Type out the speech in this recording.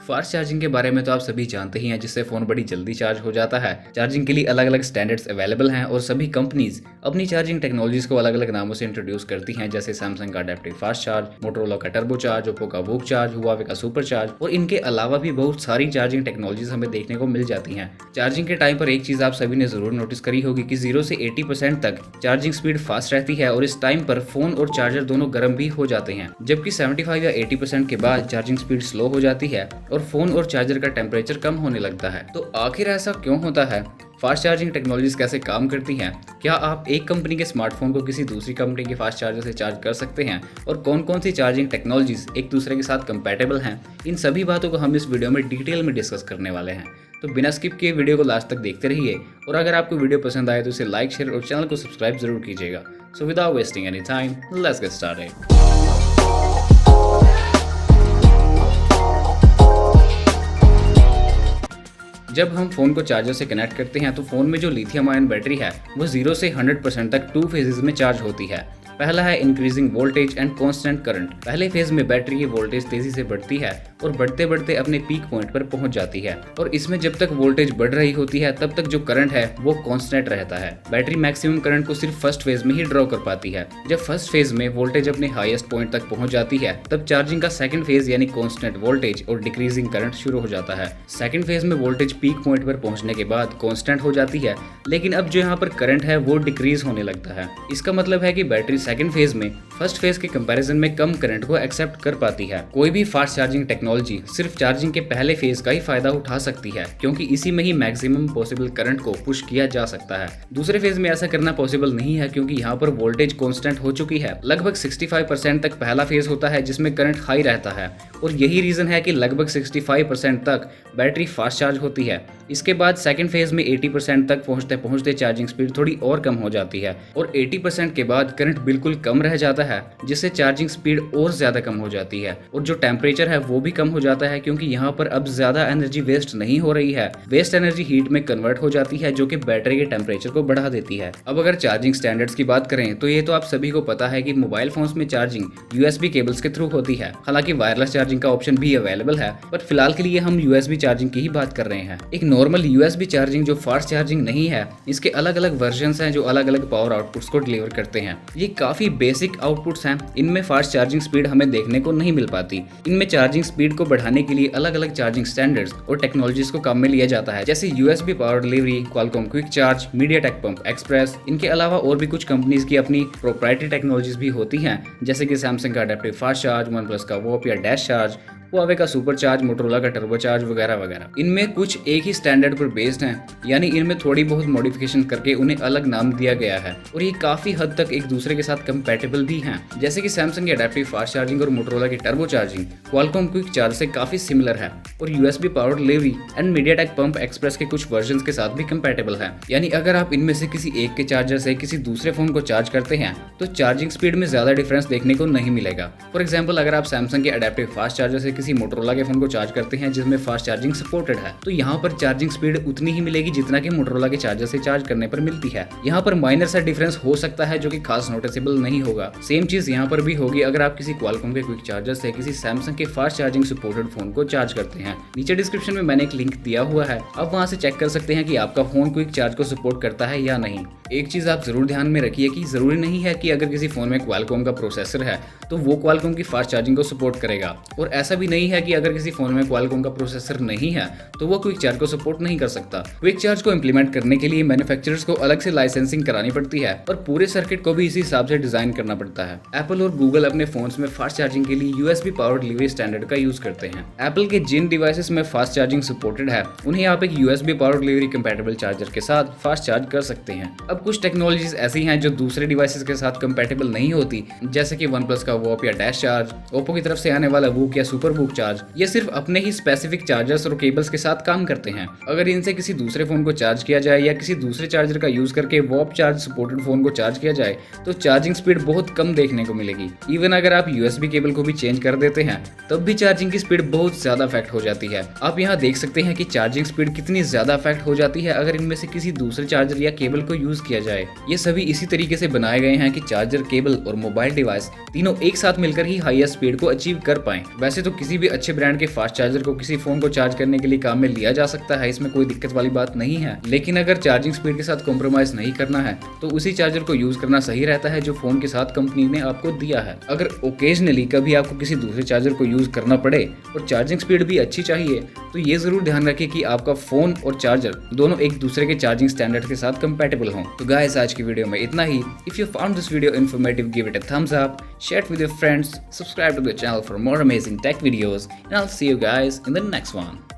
Fast charging के बारे में तो आप सभी जानते ही हैं, जिससे फ़ोन बड़ी जल्दी चार्ज हो जाता है। चार्जिंग के लिए अलग अलग स्टैंडर्ड्स अवेलेबल हैं और सभी कंपनीज अपनी चार्जिंग टेक्नोलॉजीज को अलग अलग नामों से इंट्रोड्यूस करती हैं, जैसे सैमसंग का अडेप्टिव फास्ट चार्ज, मोटोरोला का टर्बो चार्ज, ओप्पो का वूक चार्ज, हुआवे का सुपर चार्ज और इनके अलावा भी बहुत सारी चार्जिंग टेक्नोलॉजीज हमें देखने को मिल जाती हैं। चार्जिंग के टाइम पर एक चीज़ आप सभी ने जरूर नोटिस करी होगी कि 0 से 80% तक चार्जिंग स्पीड फास्ट रहती है और इस टाइम पर फोन और चार्जर दोनों गर्म भी हो जाते हैं, जबकि 75 या 80% के बाद चार्जिंग स्पीड स्लो हो जाती है और फोन और चार्जर का टेम्परेचर कम होने लगता है। तो आखिर ऐसा क्यों होता है? फास्ट चार्जिंग टेक्नोलॉजीज कैसे काम करती हैं? क्या आप एक कंपनी के स्मार्टफोन को किसी दूसरी कंपनी के फास्ट चार्जर से चार्ज कर सकते हैं? और कौन कौन सी चार्जिंग टेक्नोलॉजीज एक दूसरे के साथ कंपैटिबल हैं? इन सभी बातों को हम इस वीडियो में डिटेल में डिस्कस करने वाले हैं। तो बिना स्किप किए वीडियो को लास्ट तक देखते रहिए और अगर आपको वीडियो पसंद आए तो इसे लाइक, शेयर और चैनल को सब्सक्राइब जरूर कीजिएगा। So without wasting any time, let's get started. जब हम फोन को चार्जर से कनेक्ट करते हैं तो फोन में जो लिथियम आयन बैटरी है वो 0 से 100% तक 2 फेजेस में चार्ज होती है। पहला है increasing voltage and constant current. पहले फेज में बैटरी की वोल्टेज तेजी से बढ़ती है और बढ़ते बढ़ते अपने पीक पॉइंट पर पहुंच जाती है और इसमें जब तक वोल्टेज बढ़ रही होती है तब तक जो करंट है वो कांस्टेंट रहता है। बैटरी मैक्सिमम करंट को सिर्फ फर्स्ट फेज में ही ड्रॉ कर पाती है। जब फर्स्ट फेज में वोल्टेज अपने हाईएस्ट पॉइंट तक पहुंच जाती है तब चार्जिंग का सेकंड फेज यानी कांस्टेंट वोल्टेज और डिक्रीजिंग करंट शुरू हो जाता है। सेकंड फेज में वोल्टेज पीक पॉइंट पर पहुंचने के बाद कांस्टेंट हो जाती है, लेकिन अब जो यहाँ पर करंट है वो डिक्रीज होने लगता है। इसका मतलब है कि बैटरी सेकंड फेज में फर्स्ट फेज के कंपैरिजन में कम करंट को एक्सेप्ट कर पाती है। कोई भी फास्ट चार्जिंग टेक्नोलॉजी सिर्फ चार्जिंग के पहले फेज का ही फायदा उठा सकती है, क्योंकि इसी में ही मैक्सिमम पॉसिबल करंट को पुश किया जा सकता है। दूसरे फेज में ऐसा करना पॉसिबल नहीं है, क्योंकि यहाँ पर वोल्टेज कांस्टेंट हो चुकी है। लगभग 65% तक पहला फेज होता है जिसमें करंट हाई रहता है और यही रीजन है कि लगभग 65% तक बैटरी फास्ट चार्ज होती है। इसके बाद सेकंड फेज में 80% तक पहुंचते पहुंचते चार्जिंग स्पीड थोड़ी और कम हो जाती है और 80% के बाद करंट बिल्कुल कम रह जाता है, जिससे चार्जिंग स्पीड और ज्यादा कम हो जाती है और जो टेम्परेचर है वो भी कम हो जाता है, क्योंकि यहाँ पर अब ज्यादा एनर्जी वेस्ट नहीं हो रही है। वेस्ट एनर्जी हीट में कन्वर्ट हो जाती है, जो कि बैटरी के टेम्परेचर को बढ़ा देती है। अब अगर चार्जिंग स्टैंडर्ड्स की बात करें तो ये तो आप सभी को पता है कि मोबाइल फोन्स में चार्जिंग USB केबल्स के थ्रू होती है। हालांकि वायरलेस चार्जिंग का ऑप्शन भी अवेलेबल है, पर फिलहाल के लिए हम USB चार्जिंग की ही बात कर रहे हैं। एक नॉर्मल USB चार्जिंग जो फास्ट चार्जिंग नहीं है, इसके अलग अलग वर्जन्स हैं जो अलग अलग पावर आउटपुट्स को डिलीवर करते हैं। ये काफी बेसिक आउटपुट्स हैं, इनमें फास्ट चार्जिंग स्पीड हमें देखने को नहीं मिल पाती। इनमें चार्जिंग स्पीड को बढ़ाने के लिए अलग अलग चार्जिंग स्टैंडर्ड्स और टेक्नोलॉजीज को काम में लिया जाता है, जैसे USB power delivery, Qualcomm quick charge, MediaTek pump express. इनके अलावा और भी कुछ कंपनीज की अपनी प्रोप्राइटरी टेक्नोलॉजीज भी होती हैं, जैसे कि सैमसंग का अडेप्टिव फास्ट चार्ज, OnePlus का वोप या डैश चार्ज, हुआवे का सुपर चार्ज, मोटोरोला का टर्बो चार्ज वगैरह वगैरह। इनमें कुछ एक ही स्टैंडर्ड पर बेस्ड हैं, यानी इनमें थोड़ी बहुत मॉडिफिकेशन करके उन्हें अलग नाम दिया गया है और ये काफी हद तक एक दूसरे के साथ कंपैटिबल भी हैं। जैसे कि सैमसंग की अडेप्टिव फास्ट चार्जिंग और मोटोरोला की turbo charging Qualcomm quick charge से काफी सिमिलर है और USB power delivery and MediaTek pump express के कुछ वर्जन के साथ भी कंपैटिबल है। यानी अगर आप इनमें से किसी एक के चार्जर से किसी दूसरे फोन को चार्ज करते हैं तो चार्जिंग स्पीड में ज्यादा डिफरेंस देखने को नहीं मिलेगा। फॉर एग्जाम्पल, अगर आप सैमसंग के अडेप्टिव फास्ट चार्जर से किसी मोटोरोला के फोन को चार्ज करते हैं जिसमें फास्ट चार्जिंग सपोर्टेड है, तो यहाँ पर चार्जिंग स्पीड उतनी ही मिलेगी जितना कि मोटोरोला के चार्जर से चार्ज करने पर मिलती है। यहाँ पर माइनर सा डिफरेंस हो सकता है जो कि खास नोटिसेबल नहीं होगा। सेम चीज यहाँ पर भी होगी अगर आप किसी क्वालकॉम के क्विक चार्जर से किसी सैमसंग के फास्ट चार्जिंग सपोर्टेड फोन को चार्ज करते हैं। नीचे डिस्क्रिप्शन में मैंने एक लिंक दिया हुआ है, आप वहाँ से चेक कर सकते हैं कि आपका फोन क्विक चार्ज को सपोर्ट करता है या नहीं। एक चीज आप जरूर ध्यान में रखिए कि जरूरी नहीं है कि अगर किसी फोन में क्वालकॉम का प्रोसेसर है तो वो क्वालकॉम की फास्ट चार्जिंग को सपोर्ट करेगा, और ऐसा भी नहीं है कि अगर किसी फोन में क्वालकॉम का प्रोसेसर नहीं है तो वो क्विक चार्ज को सपोर्ट नहीं कर सकता। क्विक चार्ज को इंप्लीमेंट करने के लिए मैन्युफैक्चरर्स को अलग से लाइसेंसिंग करानी पड़ती है और पूरे सर्किट को भी इसी हिसाब से डिजाइन करना पड़ता है। एप्पल और गूगल अपने फोन्स में फास्ट चार्जिंग के लिए USB पावर डिलीवरी स्टैंडर्ड का यूज करते हैं। एप्पल के जिन डिवाइसेस में फास्ट चार्जिंग सपोर्टेड है उन्हें आप एक USB power delivery compatible charger के साथ फास्ट चार्ज कर सकते हैं। अब कुछ टेक्नोलॉजीज ऐसी हैं जो दूसरे डिवाइसेस के साथ कंपैटिबल नहीं होती, जैसे कि OnePlus का वोप या डैश चार्ज, ओप्पो की तरफ से आने वाला वूक या सुपर वूक चार्ज। ये सिर्फ अपने ही स्पेसिफिक चार्जर्स और केबल्स के साथ काम करते हैं। अगर इनसे किसी दूसरे फोन को चार्ज किया जाए या किसी दूसरे चार्जर का यूज करके वॉप चार्ज सपोर्टेड फोन को चार्ज किया जाए तो चार्जिंग स्पीड बहुत कम देखने को मिलेगी। इवन अगर आप USB केबल को भी चेंज कर देते हैं तब भी चार्जिंग की स्पीड बहुत ज्यादा अफेक्ट हो जाती है। आप यहाँ देख सकते हैं कि चार्जिंग स्पीड कितनी ज्यादा अफेक्ट हो जाती है अगर इनमें से किसी दूसरे चार्जर या केबल को यूज किया जाए। ये सभी इसी तरीके से बनाए गए हैं कि चार्जर, केबल और मोबाइल डिवाइस तीनों एक साथ मिलकर ही हाईएस्ट स्पीड को अचीव कर पाएं। वैसे तो किसी भी अच्छे ब्रांड के फास्ट चार्जर को किसी फोन को चार्ज करने के लिए काम में लिया जा सकता है, इसमें कोई दिक्कत वाली बात नहीं है। लेकिन अगर चार्जिंग स्पीड के साथ कॉम्प्रोमाइज नहीं करना है तो उसी चार्जर को यूज करना सही रहता है जो फोन के साथ कंपनी ने आपको दिया है। अगर ओकेजनली कभी आपको किसी दूसरे चार्जर को यूज करना पड़े और चार्जिंग स्पीड भी अच्छी चाहिए तो ये जरूर ध्यान रखें कि आपका फोन और चार्जर दोनों एक दूसरे के चार्जिंग स्टैंडर्ड के साथ कंपैटिबल हों। तो गाइस, आज की वीडियो में इतना ही। If you found this video informative, give it a thumbs up, share it with your friends, subscribe to the channel for more amazing tech videos, and I'll see you guys in the next one.